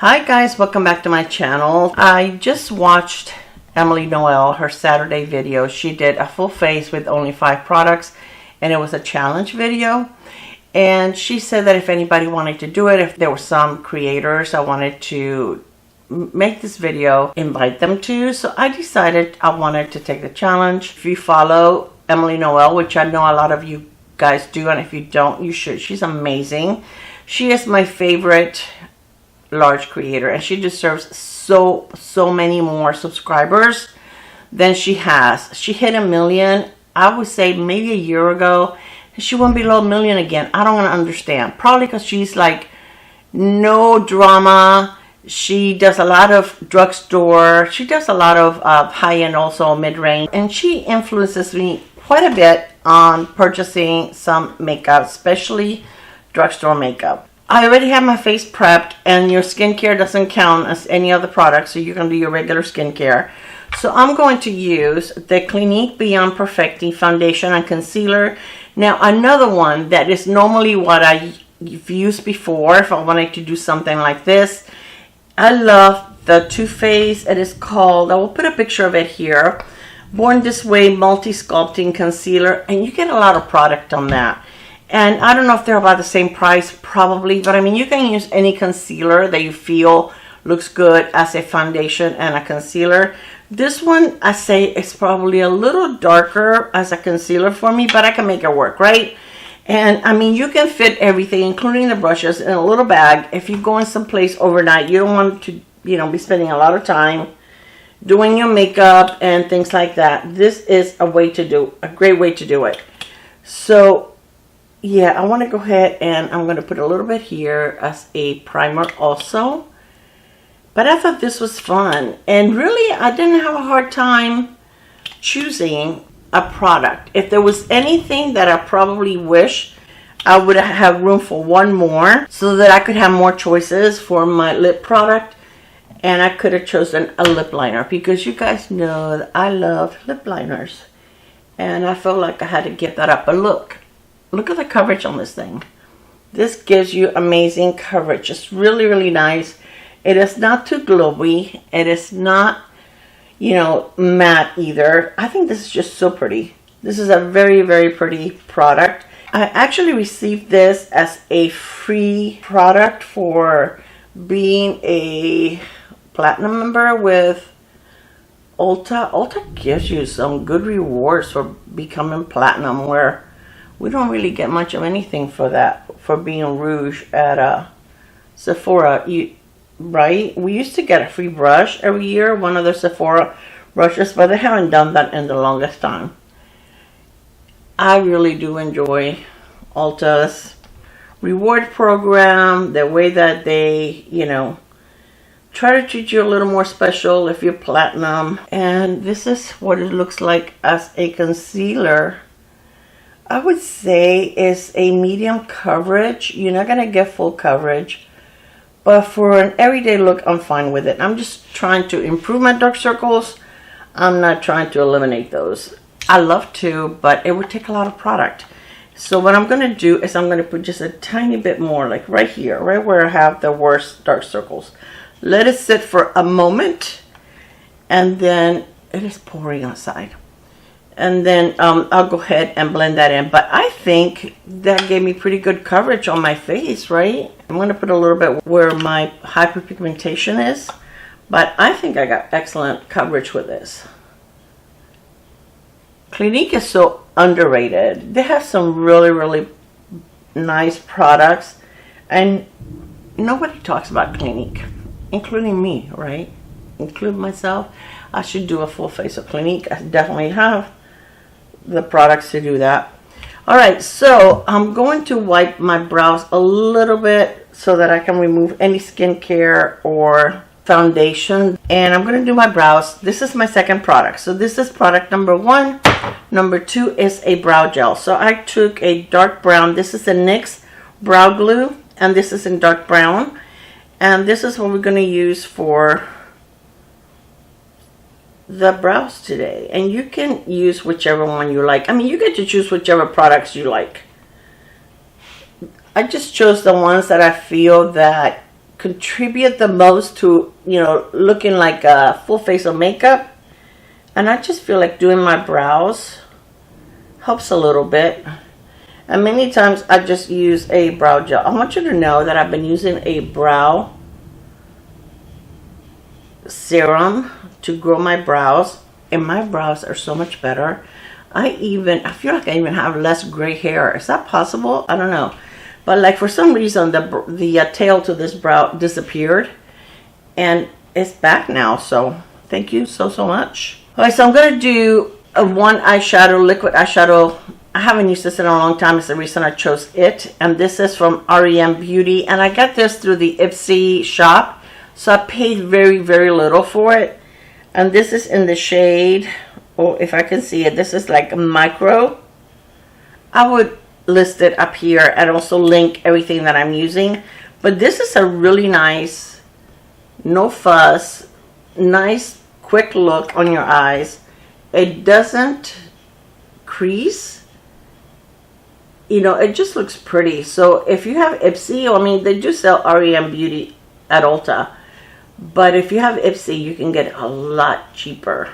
Hi guys, welcome back to my channel. I just watched Emily Noel, her Saturday video. She did a full face with only 5 products and it was a challenge video. And she said that if anybody wanted to do it, if there were some creators I wanted to make this video, invite them to. So I decided I wanted to take the challenge. If you follow Emily Noel, which I know a lot of you guys do, and if you don't, you should. She's amazing. She is my favorite large creator, and she deserves so many more subscribers than she has. She hit 1 million, I would say maybe a year ago, and she went below 1 million again. I don't understand. Probably because she's like no drama. She does a lot of drugstore. She does a lot of high-end, also mid-range, and she influences me quite a bit on purchasing some makeup, especially drugstore makeup. I already have my face prepped, and your skincare doesn't count as any other product, so you're going to do your regular skincare. So I'm going to use the Clinique Beyond Perfecting Foundation and Concealer. Now another one that is normally what I've used before if I wanted to do something like this. I love the Too Faced. It is called, I will put a picture of it here, Born This Way Multi-Sculpting Concealer, and you get a lot of product on that. And I don't know if they're about the same price, probably, but I mean, you can use any concealer that you feel looks good as a foundation and a concealer. This one, I say, is probably a little darker as a concealer for me, but I can make it work, right? And I mean, you can fit everything, including the brushes, in a little bag. If you're going someplace overnight, you don't want to, be spending a lot of time doing your makeup and things like that. This is a great way to do it. So yeah, I want to go ahead and I'm going to put a little bit here as a primer also. But I thought this was fun. And really, I didn't have a hard time choosing a product. If there was anything that I probably wish I would have room for one more, so that I could have more choices for my lip product. And I could have chosen a lip liner, because you guys know that I love lip liners. And I felt like I had to give that up. But look at the coverage on this thing. This gives you amazing coverage. It's really nice. It is not too glowy. It is not, matte either. I think this is just so pretty. This is a very pretty product. I actually received this as a free product for being a platinum member with Ulta. Ulta gives you some good rewards for becoming platinum, where we don't really get much of anything for that, for being rouge at Sephora, right? We used to get a free brush every year, one of the Sephora brushes, but they haven't done that in the longest time. I really do enjoy Ulta's reward program, the way that they, try to treat you a little more special if you're platinum. And this is what it looks like as a concealer. I would say is a medium coverage. You're not going to get full coverage, but for an everyday look, I'm fine with it. I'm just trying to improve my dark circles. I'm not trying to eliminate those. I love to, but it would take a lot of product. So what I'm going to do is I'm going to put just a tiny bit more, like right here, right where I have the worst dark circles. Let it sit for a moment, and then it is pouring outside. And then I'll go ahead and blend that in. But I think that gave me pretty good coverage on my face, right? I'm going to put a little bit where my hyperpigmentation is. But I think I got excellent coverage with this. Clinique is so underrated. They have some really nice products. And nobody talks about Clinique, including me, right? Include myself. I should do a full face of Clinique. I definitely have the products to do that. All right, so I'm going to wipe my brows a little bit so that I can remove any skincare or foundation, and I'm going to do my brows. This is my second product. So this is product number 1. Number 2 is a brow gel. So I took a dark brown. This is the NYX brow glue, and this is in dark brown, and this is what we're going to use for the brows today. And you can use whichever one you like. I mean, you get to choose whichever products you like. I just chose the ones that I feel that contribute the most to, you know, looking like a full face of makeup. And I just feel like doing my brows helps a little bit. And many times I just use a brow gel. I want you to know that I've been using a brow serum to grow my brows, and my brows are so much better. I feel like I even have less gray hair. Is that possible? I don't know. But like for some reason the tail to this brow disappeared, and it's back now. So thank you so much. All right, so I'm gonna do one eyeshadow, liquid eyeshadow. I haven't used this in a long time. It's the reason I chose it. And this is from R.E.M. Beauty. And I got this through the Ipsy shop. So I paid very, very little for it. And this is in the shade, or if I can see it, this is like a micro. I would list it up here and also link everything that I'm using. But this is a really nice, no fuss, nice, quick look on your eyes. It doesn't crease. You know, it just looks pretty. So if you have Ipsy, I mean, they do sell R.E.M. Beauty at Ulta. But if you have Ipsy, you can get it a lot cheaper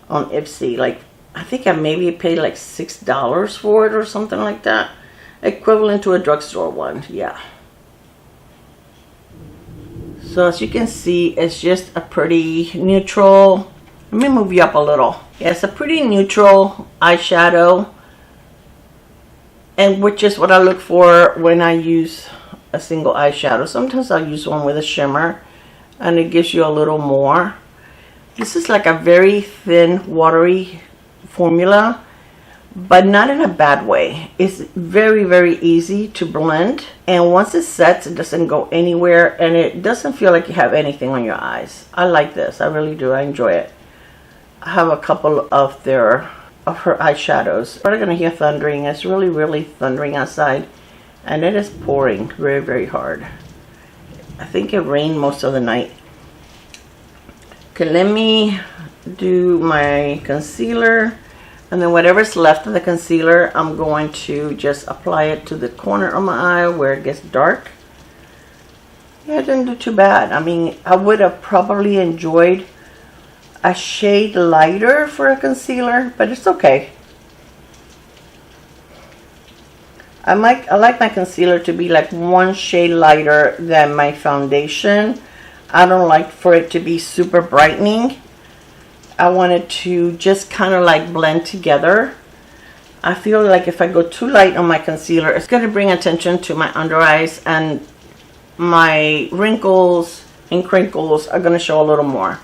on Ipsy. Like, I think I maybe paid like $6 for it or something like that. Equivalent to a drugstore one, yeah. So as you can see, it's just a pretty neutral. Let me move you up a little. Yeah, it's a pretty neutral eyeshadow. And which is what I look for when I use a single eyeshadow. Sometimes I'll use one with a shimmer, and it gives you a little more. This is like a very thin, watery formula, but not in a bad way. It's very, very easy to blend. And once it sets, it doesn't go anywhere, and it doesn't feel like you have anything on your eyes. I like this. I really do. I enjoy it. I have a couple of her eyeshadows. We're gonna hear thundering. It's really, really thundering outside, and it is pouring very, very hard. I think it rained most of the night. Okay, let me do my concealer, and then whatever's left of the concealer, I'm going to just apply it to the corner of my eye where it gets dark. Yeah, it didn't do too bad. I mean, I would have probably enjoyed a shade lighter for a concealer, but it's okay. I like my concealer to be like one shade lighter than my foundation. I don't like for it to be super brightening. I want it to just kind of like blend together. I feel like if I go too light on my concealer, it's going to bring attention to my under eyes, and my wrinkles and crinkles are going to show a little more.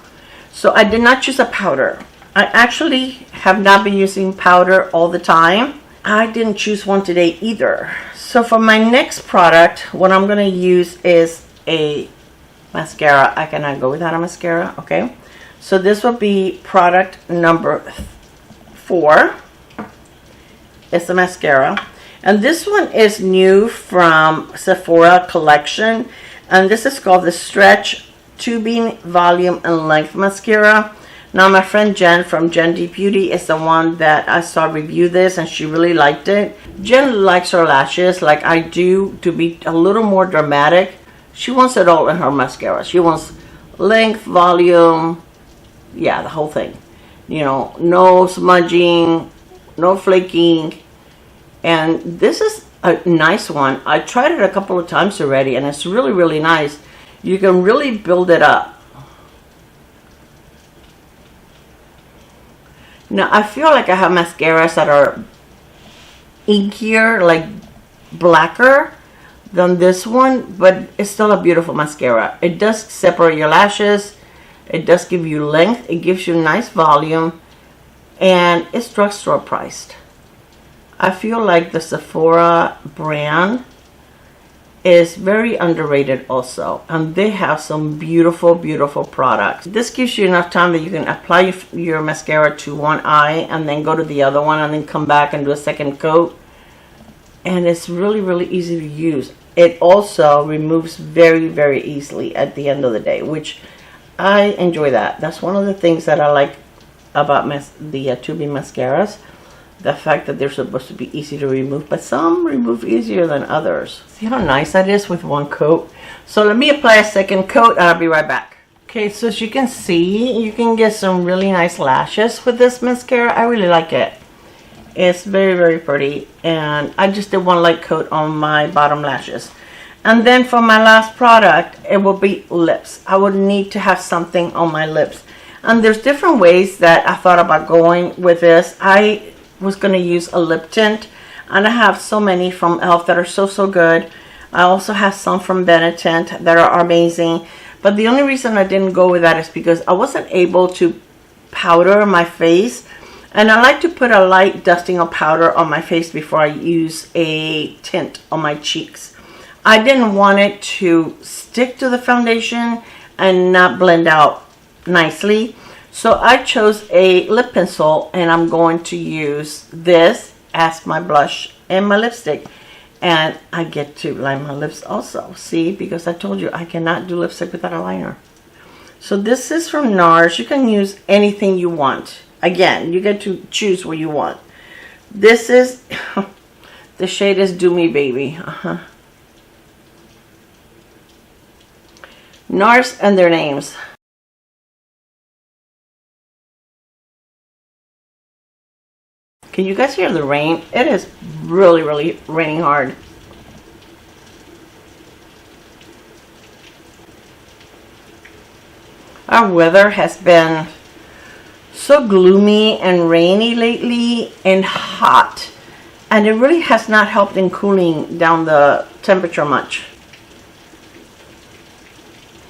So I did not choose a powder. I actually have not been using powder all the time. I didn't choose one today either. So for my next product, what I'm going to use is a mascara. I cannot go without a mascara, okay? So this will be product number 4. It's a mascara. And this one is new from Sephora collection. And this is called the Stretch Tubing Volume and Length Mascara. Now my friend Jenn from Jenn Beauty is the one that I saw review this, and she really liked it. Jenn likes her lashes like I do to be a little more dramatic. She wants it all in her mascara. She wants length, volume, yeah, the whole thing. You know, no smudging, no flaking. And this is a nice one. I tried it a couple of times already, and it's really, really nice. You can really build it up. Now, I feel like I have mascaras that are inkier, like blacker than this one, but it's still a beautiful mascara. It does separate your lashes. It does give you length. It gives you nice volume, and it's drugstore priced. I feel like the Sephora brand is very underrated also, and they have some beautiful, beautiful products. This gives you enough time that you can apply your mascara to one eye and then go to the other one and then come back and do a second coat, and it's really, really easy to use. It also removes very, very easily at the end of the day, which I enjoy that. That's one of the things that I like about the tubing mascaras. the fact that they're supposed to be easy to remove, but some remove easier than others. See how nice that is with one coat? So let me apply a second coat and I'll be right back. Okay, so as you can see, you can get some really nice lashes with this mascara. I really like it. It's very, very pretty. And I just did one light coat on my bottom lashes. And then for my last product, it will be lips. I would need to have something on my lips. And there's different ways that I thought about going with this. I was going to use a lip tint. And I have so many from e.l.f. that are so, so good. I also have some from Benetint that are amazing. But the only reason I didn't go with that is because I wasn't able to powder my face. And I like to put a light dusting of powder on my face before I use a tint on my cheeks. I didn't want it to stick to the foundation and not blend out nicely. So I chose a lip pencil and I'm going to use this as my blush and my lipstick. And I get to line my lips also. See, because I told you I cannot do lipstick without a liner. So this is from NARS. You can use anything you want. Again, you get to choose what you want. This is, the shade is Do Me Baby. NARS and their names. Can you guys hear the rain? It is really, really raining hard. Our weather has been so gloomy and rainy lately and hot. And it really has not helped in cooling down the temperature much.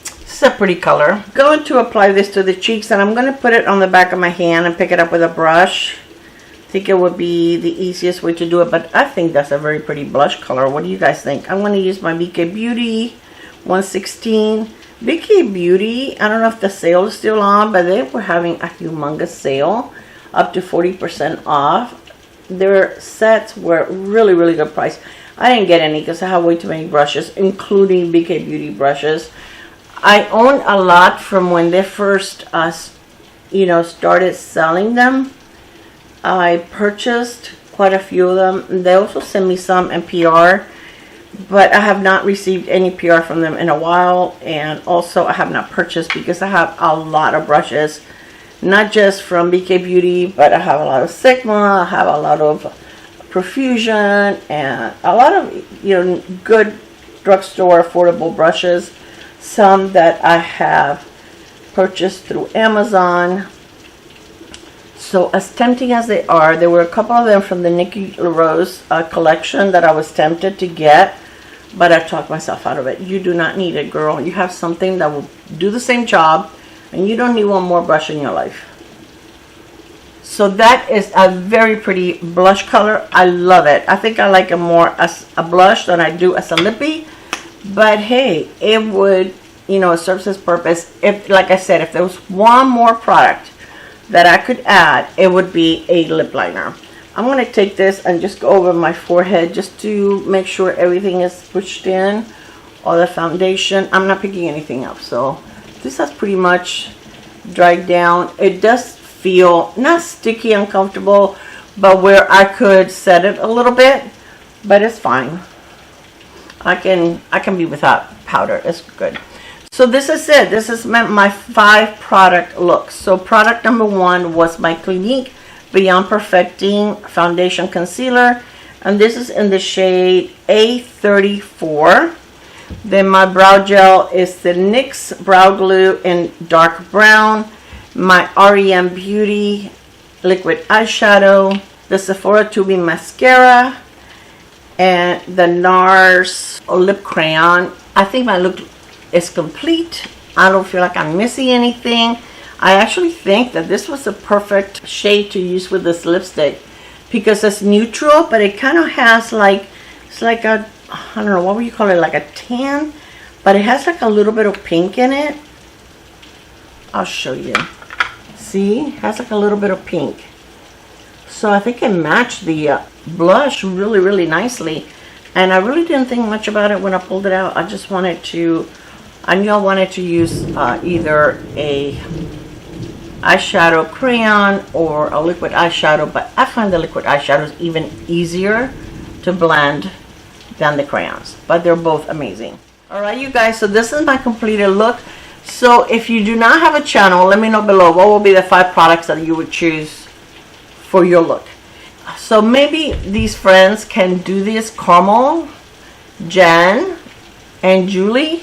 This is a pretty color. I'm going to apply this to the cheeks and I'm going to put it on the back of my hand and pick it up with a brush. I think it would be the easiest way to do it, but I think that's a very pretty blush color. What do you guys think? I'm going to use my BK Beauty 116. BK Beauty, I don't know if the sale is still on, but they were having a humongous sale, up to 40% off. Their sets were really, really good price. I didn't get any because I have way too many brushes, including BK Beauty brushes. I own a lot from when they first, started selling them. I purchased quite a few of them. They also sent me some in PR, but I have not received any PR from them in a while. And also I have not purchased because I have a lot of brushes, not just from BK Beauty, but I have a lot of Sigma, I have a lot of Profusion, and a lot of good drugstore affordable brushes. Some that I have purchased through Amazon. So as tempting as they are, there were a couple of them from the Nikki LaRose collection that I was tempted to get, but I talked myself out of it. You do not need it, girl. You have something that will do the same job, and you don't need one more brush in your life. So that is a very pretty blush color. I love it. I think I like it more as a blush than I do as a lippy, but hey, it would, it serves its purpose. If, like I said, if there was one more product that I could add, it would be a lip liner. I'm going to take this and just go over my forehead just to make sure everything is pushed in, all the foundation. I'm not picking anything up, so this has pretty much dried down. It does feel not sticky, uncomfortable, but where I could set it a little bit, but it's fine. I can be without powder. It's good. So this is it. This is my 5 product looks. So product number 1 was my Clinique Beyond Perfecting Foundation Concealer. And this is in the shade A34. Then my brow gel is the NYX Brow Glue in dark brown. My R.E.M. Beauty Liquid Eyeshadow. The Sephora Tubing Mascara. And the NARS Lip Crayon. I think my look is complete. I don't feel like I'm missing anything. I actually think that this was a perfect shade to use with this lipstick because it's neutral, but it kind of has like, it's like a, I don't know, what would you call it, like a tan, but it has like a little bit of pink in it. I'll show you. See, it has like a little bit of pink. So I think it matched the blush really, really nicely. And I really didn't think much about it when I pulled it out. I just wanted to, I knew I wanted to use either a eyeshadow crayon or a liquid eyeshadow, but I find the liquid eyeshadows even easier to blend than the crayons, but they're both amazing. Alright you guys, so this is my completed look. So if you do not have a channel, let me know below what will be the 5 products that you would choose for your look. So maybe these friends can do this. Carmel, Jenn, and Julie.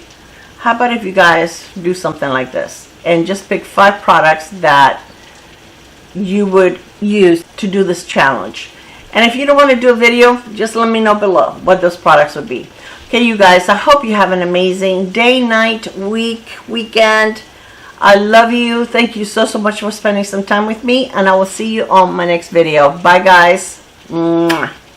How about if you guys do something like this and just pick 5 products that you would use to do this challenge. And if you don't want to do a video, just let me know below what those products would be. Okay, you guys, I hope you have an amazing day, night, week, weekend. I love you. Thank you so much for spending some time with me, and I will see you on my next video. Bye, guys. Mwah.